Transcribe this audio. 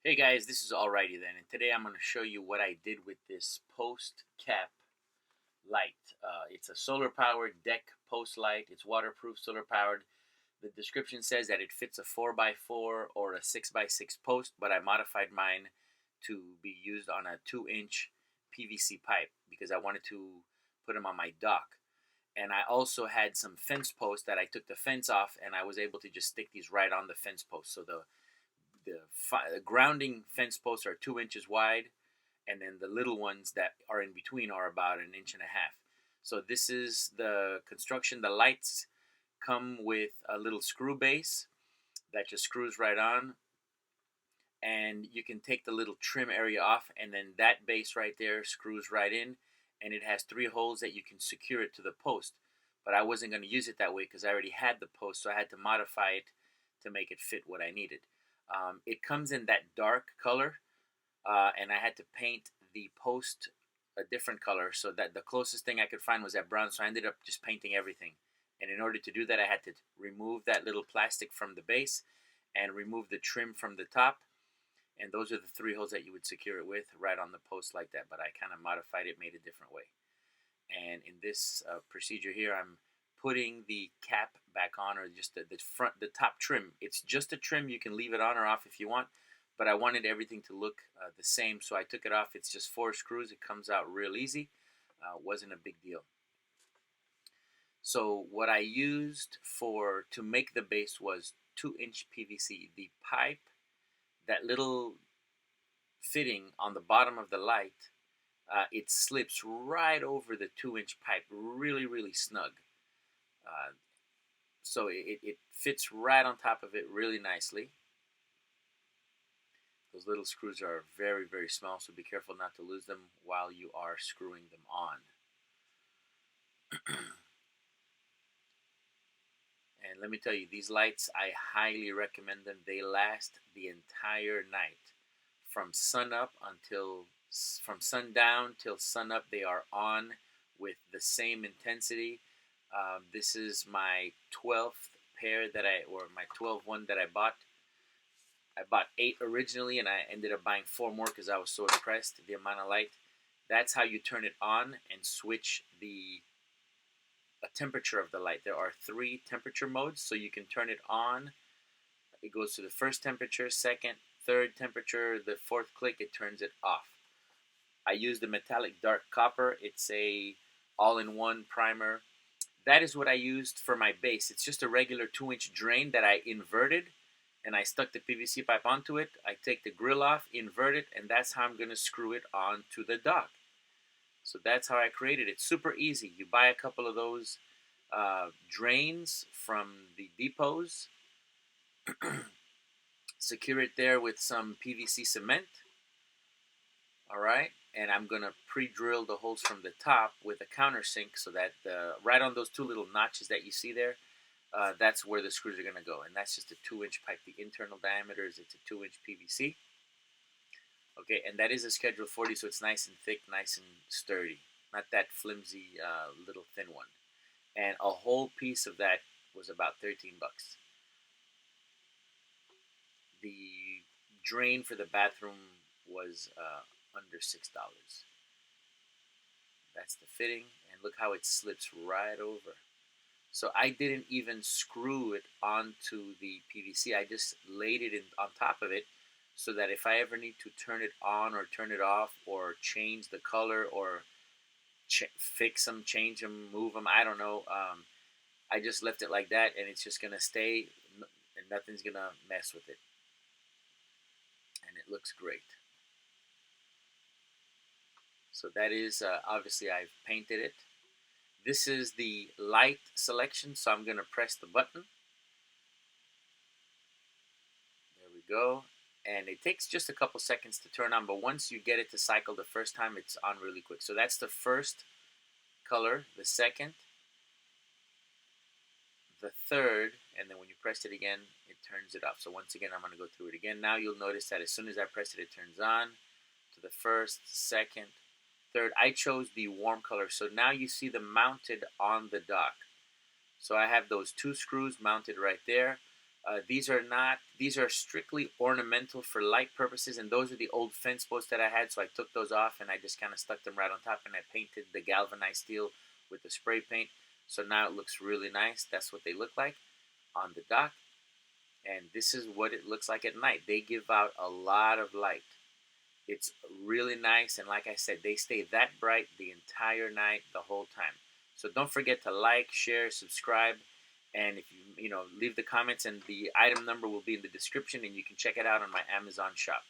Hey guys, this is Alrighty then, and today I'm going to show you what I did with this post cap light. It's a solar powered deck post light. It's waterproof, solar powered. The description says that it fits a 4x4 or a 6x6 post, but I modified mine to be used on a 2-inch PVC pipe because I wanted to put them on my dock. And I also had some fence posts that I took the fence off, and I was able to just stick these right on the fence post. So the grounding fence posts are 2 inches wide, and then the little ones that are in between are about 1.5 inches. So this is the construction. The lights come with a little screw base that just screws right on, and you can take the little trim area off, and then that base right there screws right in, and it has 3 holes that you can secure it to the post. But I wasn't going to use it that way because I already had the post, so I had to modify it to make it fit what I needed. It comes in that dark color, and I had to paint the post a different color, so that the closest thing I could find was that brown, so I ended up just painting everything. And in order to do that, I had to remove that little plastic from the base and remove the trim from the top, and those are the 3 holes that you would secure it with, right on the post like that. But I kind of modified it, made a different way. And in this procedure here, I'm putting the cap back on, or just the top trim. It's just a trim. You can leave it on or off if you want, but I wanted everything to look the same, so I took it off. It's just 4 screws. It comes out real easy. Wasn't a big deal. So what I used to make the base was 2-inch PVC. The pipe, that little fitting on the bottom of the light, it slips right over the 2-inch pipe, really snug. So it fits right on top of it really nicely. Those little screws are very small, so be careful not to lose them while you are screwing them on. And let me tell you, these lights, I highly recommend them. They last the entire night. From sundown till sunup, they are on with the same intensity. This is my 12th pair my 12th one that I bought. I bought 8 originally, and I ended up buying 4 more because I was so impressed with the amount of light. That's how you turn it on and switch the temperature of the light. There are 3 temperature modes, so you can turn it on. It goes to the first temperature, second, third temperature. The 4th click, it turns it off. I use the metallic dark copper. It's a all-in-one primer. That is what I used for my base. It's just a regular 2-inch drain that I inverted, and I stuck the PVC pipe onto it. I take the grill off, invert it, and that's how I'm going to screw it onto the dock. So that's how I created it. Super easy. You buy a couple of those drains from the depots, secure it there with some PVC cement. All right, and I'm gonna pre-drill the holes from the top with a countersink, so that right on those 2 little notches that you see there, that's where the screws are gonna go. And that's just a 2-inch pipe. The internal diameter is it's a 2-inch PVC. Okay, and that is a Schedule 40, so it's nice and thick, nice and sturdy, not that flimsy little thin one. And a whole piece of that was about $13. The drain for the bathroom was under $6. That's the fitting, and look how it slips right over. So I didn't even screw it onto the PVC. I just laid it on top of it, so that if I ever need to turn it on or turn it off, or change the color, or fix them, change them, move them, I don't know, I just left it like that, and it's just going to stay, and nothing's going to mess with it. And it looks great. So that is, obviously I've painted it. This is the light selection, so I'm going to press the button. There we go. And it takes just a couple seconds to turn on, but once you get it to cycle the first time, it's on really quick. So that's the first color, the second, the third, and then when you press it again, it turns it off. So once again, I'm going to go through it again. Now you'll notice that as soon as I press it, it turns on to the first, second, third. I chose the warm color, so now you see them mounted on the dock. So I have those 2 screws mounted right there. These are strictly ornamental for light purposes, and those are the old fence posts that I had, so I took those off and I just kind of stuck them right on top, and I painted the galvanized steel with the spray paint. So now it looks really nice. That's what they look like on the dock, and this is what it looks like at night. They give out a lot of light. It's really nice, and like I said, they stay that bright the entire night, the whole time. So don't forget to like, share, subscribe, and if you leave the comments, and the item number will be in the description, and you can check it out on my Amazon shop.